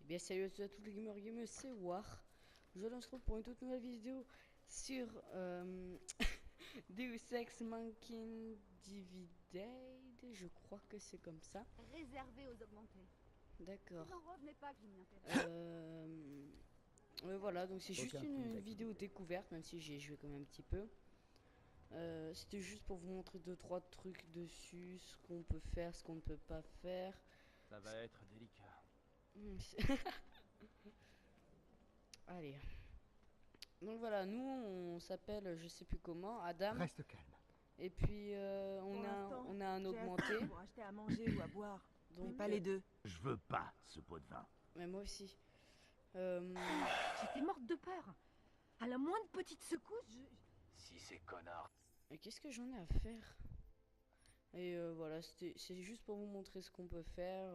Bien salut à tous les gamers, c'est War. Je on se retrouve pour une toute nouvelle vidéo sur Deus Ex Machina Divided, je crois que c'est comme ça. Réservé aux augmentés. D'accord. N'en revenez pas que je m'y intéresse. Voilà, donc c'est juste Aucun une signe vidéo d'activité. découverte, même si j'ai joué quand même un petit peu. C'était juste pour vous montrer 2-3 trucs dessus, ce qu'on peut faire, ce qu'on ne peut pas faire. Ça va être délicat. Allez. Donc voilà, nous on s'appelle, je sais plus comment, Adam. Reste calme. Et puis Pour on l'instant, a un j'ai augmenté. assez pour acheter à manger ou à boire. Donc, Mais pas les deux. Je veux pas ce pot de vin. Mais moi aussi. J'étais morte de peur. À la moindre petite secousse, Si ces connards... Mais qu'est-ce que j'en ai à faire? Et voilà, c'est juste pour vous montrer ce qu'on peut faire.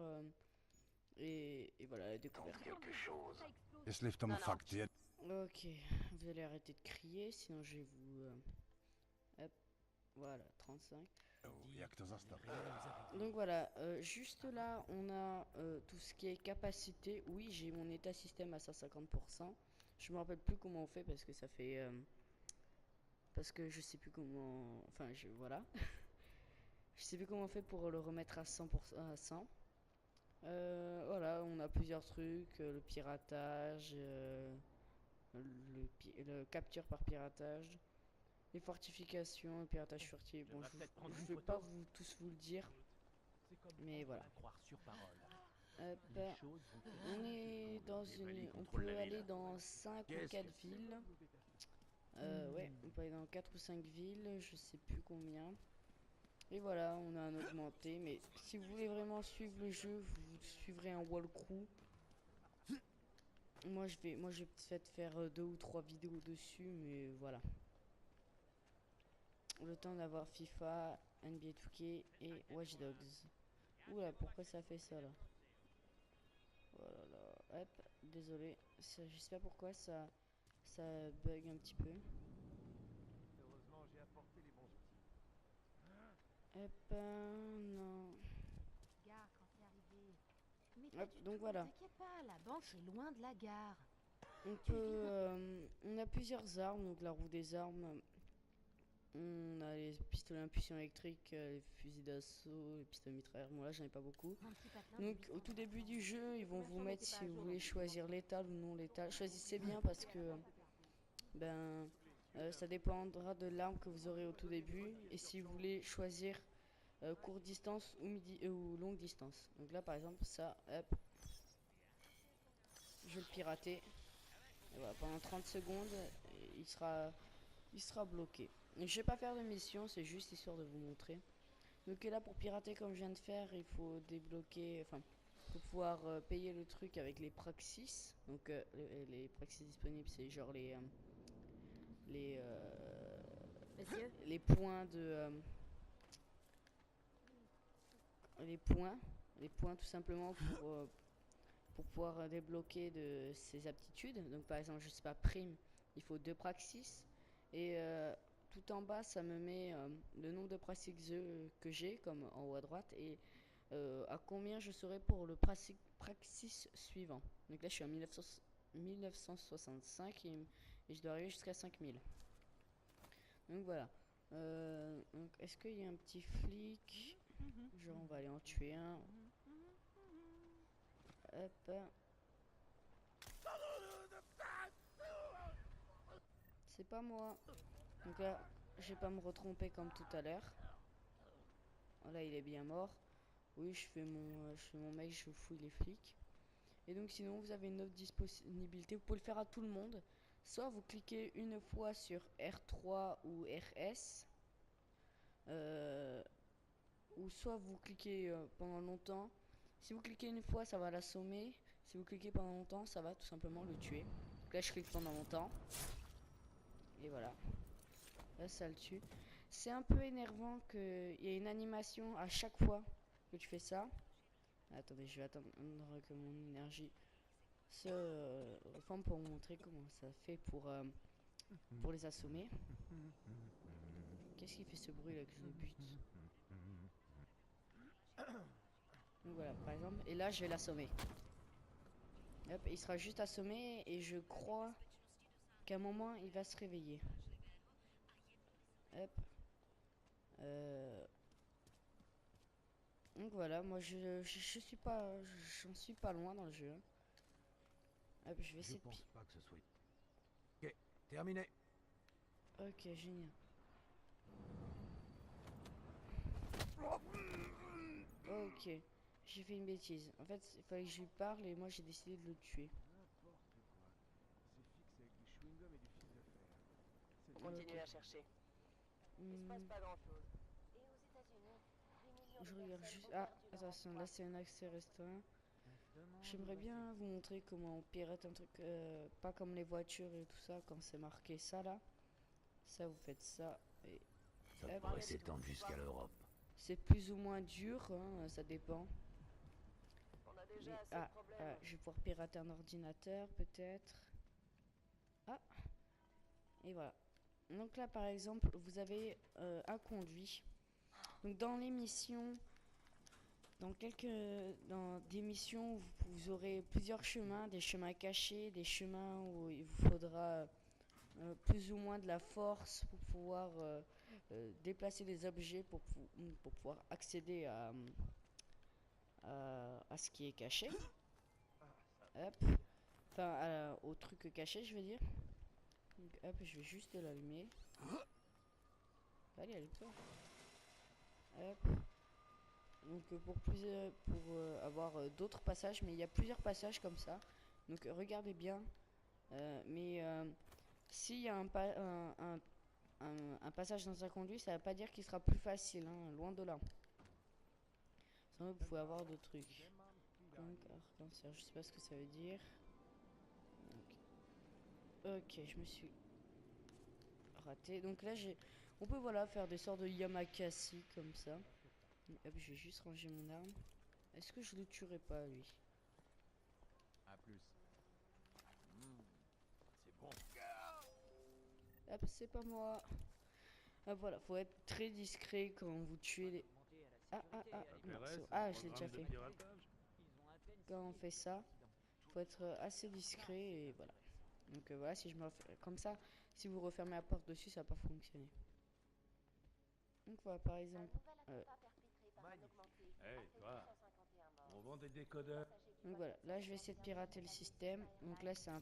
Et voilà, la découverte. quelque chose. ça explose. Es lift om faktiert. Ok, vous allez arrêter de crier, sinon je vais vous... hop, voilà, 35. Jak to zastawić? Donc voilà, juste là, on a tout ce qui est capacité. Oui, j'ai mon état système à 150%. Je me rappelle plus comment on fait parce que ça fait... parce que je sais plus comment... Enfin, voilà. Je sais plus comment on fait pour le remettre à 100%, à 100. Voilà, on a plusieurs trucs. Le piratage, le capture par piratage, les fortifications, le piratage furtif. Bon, je vais pas tous vous le dire. Mais voilà. Croire sur parole. Hop, Les choses vont on est dans une... On contrôle peut la aller ville. dans 5 ou Qu'est-ce 4 que c'est? villes. Ouais, on peut aller dans 4 ou 5 villes, je sais plus combien. Et voilà, on a un augmenté. Mais si vous voulez vraiment suivre le jeu, vous suivrez un walkthrough. Moi, je vais peut-être faire 2 ou 3 vidéos dessus, mais voilà. Le temps d'avoir FIFA, NBA 2K et Watch Dogs. Oula, pourquoi ça fait ça là? Voilà, là. Hop, désolé. Je sais pas pourquoi ça bug un petit peu. Heureusement, j'ai apporté les bons outils. Hop, non. Gare quand c'est arrivé. Mais pas Hop, du donc tout, voilà. t'inquiète pas, la banque est loin de la gare. On peut, on a plusieurs armes, donc la roue des armes. On a les pistolets à impulsion électrique, les fusils d'assaut, les pistolets mitrailleurs. Bon là j'en ai pas beaucoup. Un petit patelin de Donc au tout début du jeu, ils vont vous mettre si vous voulez jour, choisir létal ou non létal. Choisissez bien parce que ben ça dépendra de l'arme que vous aurez au tout début. Et si vous voulez choisir courte distance ou longue distance. Donc là par exemple ça, hop, je vais le pirater. Et voilà, pendant 30 secondes, il sera bloqué. Donc, je vais pas faire de mission, c'est juste histoire de vous montrer. Donc là, pour pirater comme je viens de faire, il faut débloquer, enfin, pour pouvoir payer le truc avec les praxis. Donc les praxis disponibles, c'est genre les, euh, Messieurs, les points de... les points tout simplement pour pouvoir débloquer de ses aptitudes. Donc par exemple, je sais pas, prime, il faut 2 praxis. Et tout en bas, ça me met le nombre de praxis que j'ai, comme en haut à droite, et à combien je serai pour le praxis suivant. Donc là, je suis à 1965 et je dois arriver jusqu'à 5000. Donc voilà. Donc est-ce qu'il y a un petit flic? Genre, on va aller en tuer un. Hop. C'est pas moi. Donc là, je vais pas me retromper comme tout à l'heure. Là, il est bien mort. Oui, je fais mon mec, je fouille les flics. Et donc, sinon, vous avez une autre disponibilité. Vous pouvez le faire à tout le monde. Soit vous cliquez une fois sur R3 ou RS. Ou soit vous cliquez pendant longtemps. Si vous cliquez une fois, ça va l'assommer. Si vous cliquez pendant longtemps, ça va tout simplement le tuer. Donc là, je clique pendant longtemps. Et voilà. Là, ça le tue. C'est un peu énervant qu'il y ait une animation à chaque fois que tu fais ça. Attendez, je vais attendre que mon énergie se reforme pour vous montrer comment ça fait pour les assommer. Qu'est-ce qui fait ce bruit là que je bute? Donc voilà, par exemple. Et là, je vais l'assommer. Hop, il sera juste assommé et je crois qu'à un moment il va se réveiller. Hop. Donc voilà, moi je suis pas, j'en suis pas loin dans le jeu. Hop, je vais Je essayer de... pense pas que ce soit... Ok, terminé. Ok, génial. Ok, j'ai fait une bêtise. En fait, il fallait que je lui parle et moi j'ai décidé de le tuer. N'importe quoi. C'est fixe avec du chewing-gum et du fil de fer. C'est le Continuez bon à chercher. Il se passe Hmm, pas grand-chose. Et aux États-Unis, des millions je de regarde personnes juste... ont Ah, perdu leur attention, emploi. là c'est un accès restreint. J'aimerais Bah, bien vous montrer comment on pirate un truc, pas comme les voitures et tout ça, quand c'est marqué ça là. Ça, vous faites ça et Ça hop. pourrait s'étendre jusqu'à l'Europe. C'est plus ou moins dur, hein, ça dépend. On a déjà Mais, assez de problèmes. je vais pouvoir pirater un ordinateur peut-être. Ah, et voilà. Donc là par exemple, vous avez un conduit. Donc dans les missions, dans des missions, vous aurez plusieurs chemins, des chemins cachés, des chemins où il vous faudra plus ou moins de la force pour pouvoir déplacer des objets pour pouvoir accéder à ce qui est caché. Hop. Enfin, au truc caché, je veux dire. Donc, hop, je vais juste l'allumer. Allez, allume-toi. Hop. Donc, pour avoir d'autres passages, mais il y a plusieurs passages comme ça. Donc, regardez bien. Mais s'il y a un passage dans un conduit, ça ne va pas dire qu'il sera plus facile, hein, loin de là. Sinon, vous pouvez avoir d'autres trucs. Donc, arc-en-ciel, je sais pas ce que ça veut dire. Ok, je me suis raté. Donc là, on peut voilà faire des sortes de Yamakasi comme ça. Hop, je vais juste ranger mon arme. Est-ce que je le tuerai pas lui? À plus. C'est bon. Hop, c'est pas moi. Ah voilà, faut être très discret quand vous tuez les... non, c'est bon. Ah, je l'ai déjà fait. Quand on fait ça, faut être assez discret et voilà. Donc voilà, si je me refais... comme ça, si vous refermez la porte dessus, ça va pas fonctionner. Donc voilà, par Un exemple. nouvel attentat perpétré par un augmenté a Hey, fait toi, 251 morts. on vend des décodeurs. Passagers du Donc vol voilà, là je vais essayer de pirater le système. Donc là c'est un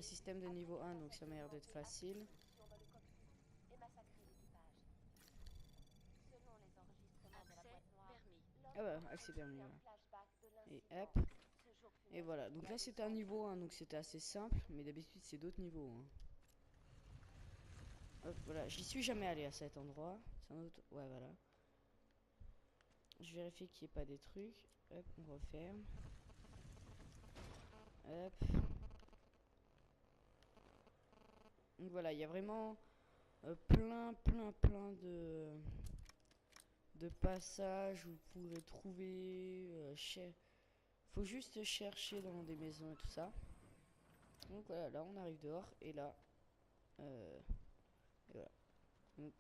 système de niveau 1, donc ça m'a l'air d'être facile. dans le cockpit et massacré l'équipage. Selon les enregistrements de la boîte noire, Ah bah, accès permis, un voilà. flashback de Et l'incident. hop. Ce jour fut Et voilà, donc là c'était un niveau 1, donc c'était assez simple, mais d'habitude c'est d'autres niveaux. Hein. Hop, voilà, j'y suis jamais allé à cet endroit. C'est un autre... Ouais, voilà. Je vérifie qu'il n'y ait pas des trucs. Hop, on referme. Hop. Donc voilà, il y a vraiment plein de passages où vous pourrez trouver. Faut juste chercher dans des maisons et tout ça. Donc voilà, là on arrive dehors et là. Et voilà. Donc,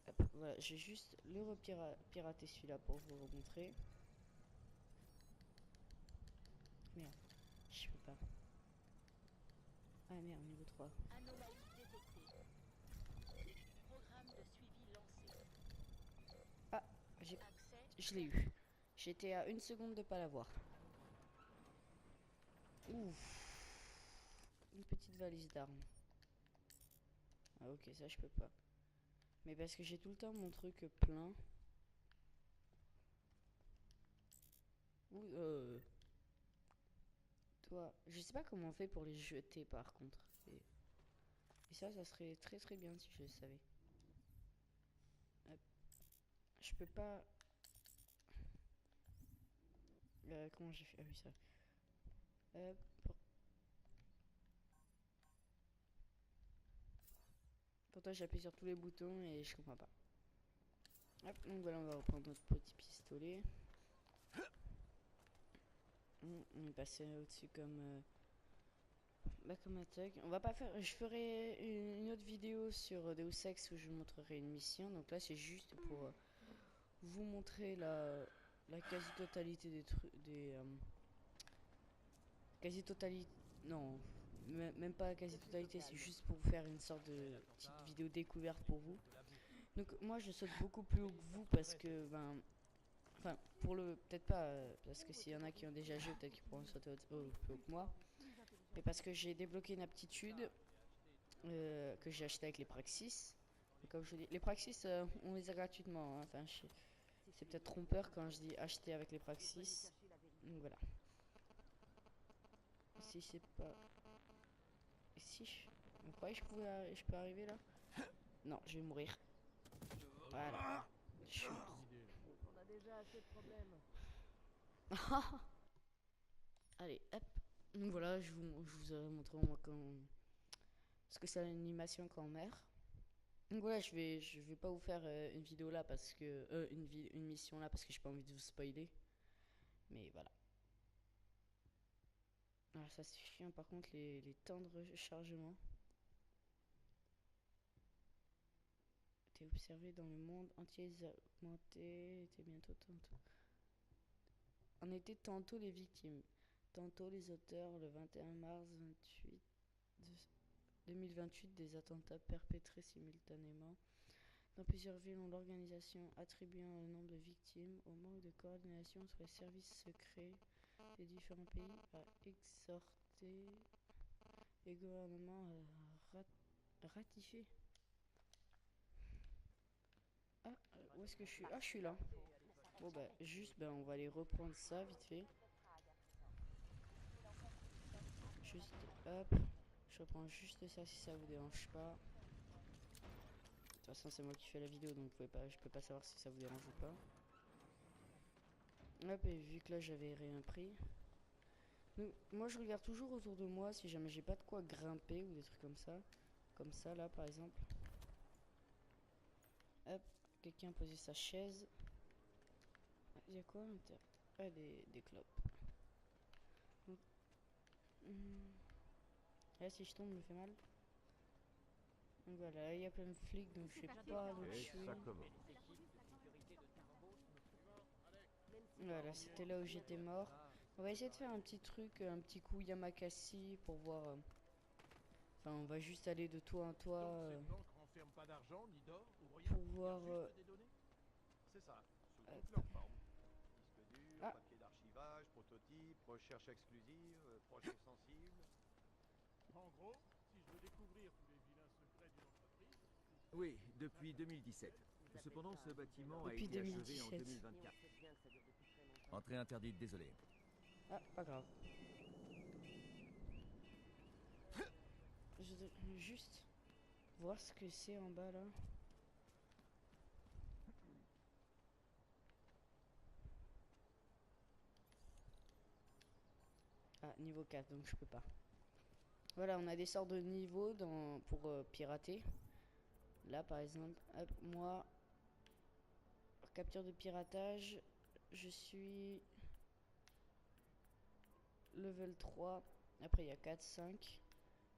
hop, voilà, j'ai juste le repirater celui-là pour vous remontrer. Merde, je peux pas. Ah merde, niveau 3. Anomalie détectée. Programme de suivi lancé. Ah, j'ai Accès. je l'ai eu. J'étais à une seconde de pas l'avoir. Ouf. Une petite valise d'armes. Ah ok, ça je peux pas. Mais parce que j'ai tout le temps mon truc plein. Ouh, toi, je sais pas comment on fait pour les jeter par contre. Et ça serait très bien si je le savais. Hop. Je peux pas... comment j'ai fait? Ah oui, ça. Hop. Pourtant j'appuie sur tous les boutons et je comprends pas. Hop, donc voilà, on va reprendre notre petit pistolet. On est passé au-dessus comme un thug. On va pas faire. Je ferai une autre vidéo sur Deus Ex où je vous montrerai une mission. Donc là, c'est juste pour vous montrer la quasi-totalité quasi-totalité. Non, même pas la quasi-totalité, c'est juste pour vous faire une sorte de petite vidéo découverte pour vous. Donc moi je saute beaucoup plus haut que vous parce que ben, enfin pour le peut-être pas parce que s'il y en a qui ont déjà joué peut-être qu'ils pourront sauter plus haut que moi, mais parce que j'ai débloqué une aptitude que j'ai acheté avec les Praxis. Et comme je vous dis, les Praxis on les a gratuitement, hein. Enfin c'est peut-être trompeur quand je dis acheter avec les Praxis. Donc voilà. Si c'est pas si vous croyez que je peux arriver là? Non, je vais mourir. Voilà. Je suis mort. On a déjà assez de problèmes. Allez, hop. Donc voilà, je vous ai montré au moins ce que c'est l'animation quand on meurt. Donc voilà, je vais pas vous faire une vidéo là parce que une mission là parce que j'ai pas envie de vous spoiler. Mais voilà. Alors ça c'est chiant par contre les temps de rechargement. T'es observé dans le monde entier augmenté, t'es bientôt tantôt. On était tantôt les victimes, tantôt les auteurs le 21 mars 2028 des attentats perpétrés simultanément dans plusieurs villes, ont l'organisation attribuant le nombre de victimes au manque de coordination entre les services secrets des différents pays a exhorté les gouvernements à ratifier. Ah, où est-ce que je suis? Ah, je suis là. Bon bah juste, ben on va aller reprendre ça vite fait. Juste, hop. Je reprends juste ça si ça vous dérange pas. De toute façon c'est moi qui fais la vidéo donc je peux pas savoir si ça vous dérange ou pas. Hop, et vu que là j'avais rien pris. Donc, moi je regarde toujours autour de moi si jamais j'ai pas de quoi grimper ou des trucs comme ça. Comme ça là par exemple. Hop, quelqu'un a posé sa chaise. Il y a quoi à l'intérieur? Ah, des clopes. Donc, là si je tombe, me fait mal. Donc voilà, il y a plein de flics donc je sais pas où je suis. Ça commence. Voilà, c'était là où j'étais mort. On va essayer de faire un petit truc, un petit coup Yamakasi pour voir. Enfin, on va juste aller de toit en toit Cette banque renferme pas d'argent, ni d'or, ou rien. pour voir. Juste des données. C'est ça, sous Hop. toutes leurs formes. Disque dur, Ah. papier d'archivage, prototype, recherche exclusive, projet sensible. En gros, si je veux découvrir tous les vilains secrets d'une entreprise... Oui, depuis 2017. Cependant, ce bâtiment a Depuis été achevé en 2017. 2024. C'est bien que ça dure depuis très longtemps. Entrée interdite, désolé. Ah, pas grave. Je dois juste voir ce que c'est en bas là. Ah, niveau 4, donc je peux pas. Voilà, on a des sortes de niveaux pour pirater. Là, par exemple, hop, moi, capture de piratage, je suis level 3. Après, il y a 4, 5.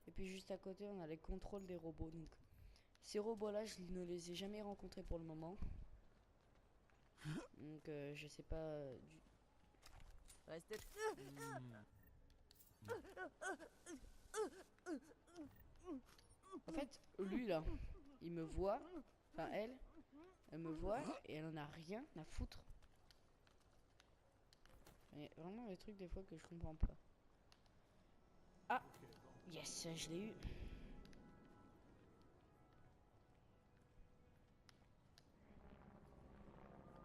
Et puis juste à côté, on a les contrôles des robots. Donc, ces robots-là, je ne les ai jamais rencontrés pour le moment. Donc, je sais pas Restez... En fait, lui là, il me voit, enfin elle me voit et elle en a rien à foutre. Il y a vraiment des trucs des fois que je comprends pas. Ah, yes, je l'ai eu.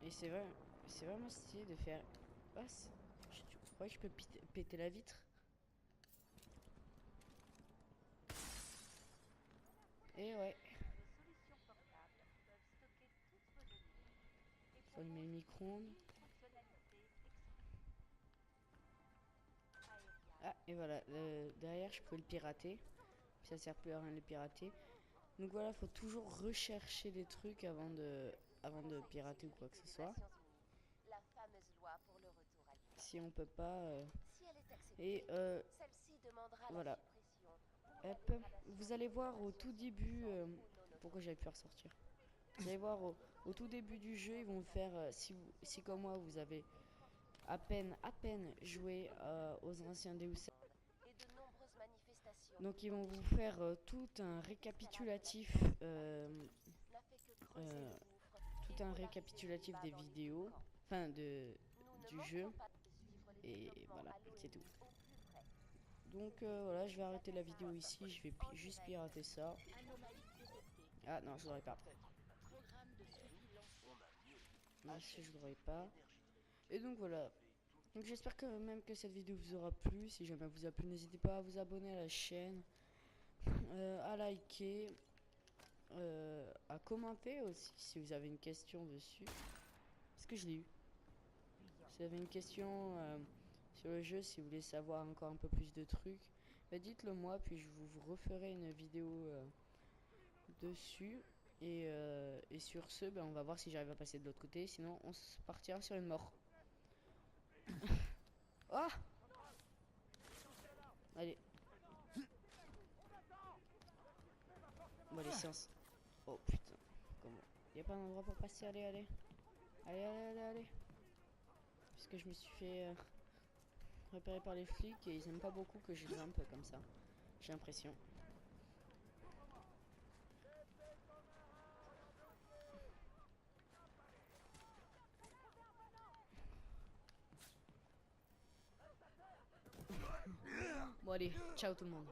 Et c'est vraiment stylé de faire. Ah, tu crois que je peux péter la vitre? Et ouais. Nos solutions portables peuvent stocker toutes vos données et Ça met le micro-ondes. fonctionnalité Ah, et voilà, derrière je peux le pirater. Ça sert plus à rien de le pirater. Donc voilà, faut toujours rechercher des trucs avant de pirater ou quoi que ce soit. la fameuse loi pour le retour à l'image. Si on peut pas. Si elle est acceptée, Et celle-ci demandera voilà. la suppression ou la Hop, dégradation vous allez voir au des tout informations début. ou non Pourquoi j'avais pu faire sortir? Vous allez voir au tout début du jeu, ils vont faire. Si comme moi vous avez à peine joué aux anciens Deus Donc ils vont vous faire tout un récapitulatif, N'a fait que creuser euh, le gouffre tout et un relâcher récapitulatif les des bas dans le vidéos, volcan. enfin Nous ne du manquerons jeu. pas de suivre les Et développements voilà, à l'eau c'est et tout. au plus près. Donc voilà, je vais arrêter la vidéo ici, je vais juste pirater ça. Anomalie détectée. Ah non, je voudrais pas. Programme de suivi lancé. Non, si je voudrais pas. Et donc voilà. Donc j'espère que même que cette vidéo vous aura plu. Si jamais elle vous a plu, n'hésitez pas à vous abonner à la chaîne, à liker, à commenter aussi si vous avez une question dessus. Est-ce que je l'ai eu? Si vous avez une question sur le jeu, si vous voulez savoir encore un peu plus de trucs, bah dites-le moi, puis je vous referai une vidéo dessus. Et sur ce, bah, on va voir si j'arrive à passer de l'autre côté. Sinon, on se partira sur une mort. Oh! Allez. Bon, allez, séance. Oh putain. Comment? Y a pas un endroit pour passer? Allez, allez. Allez, allez, allez, allez. Puisque je me suis fait repérer par les flics et ils aiment pas beaucoup que je grimpe comme ça. J'ai l'impression. Bon, allez. Ciao tout le monde.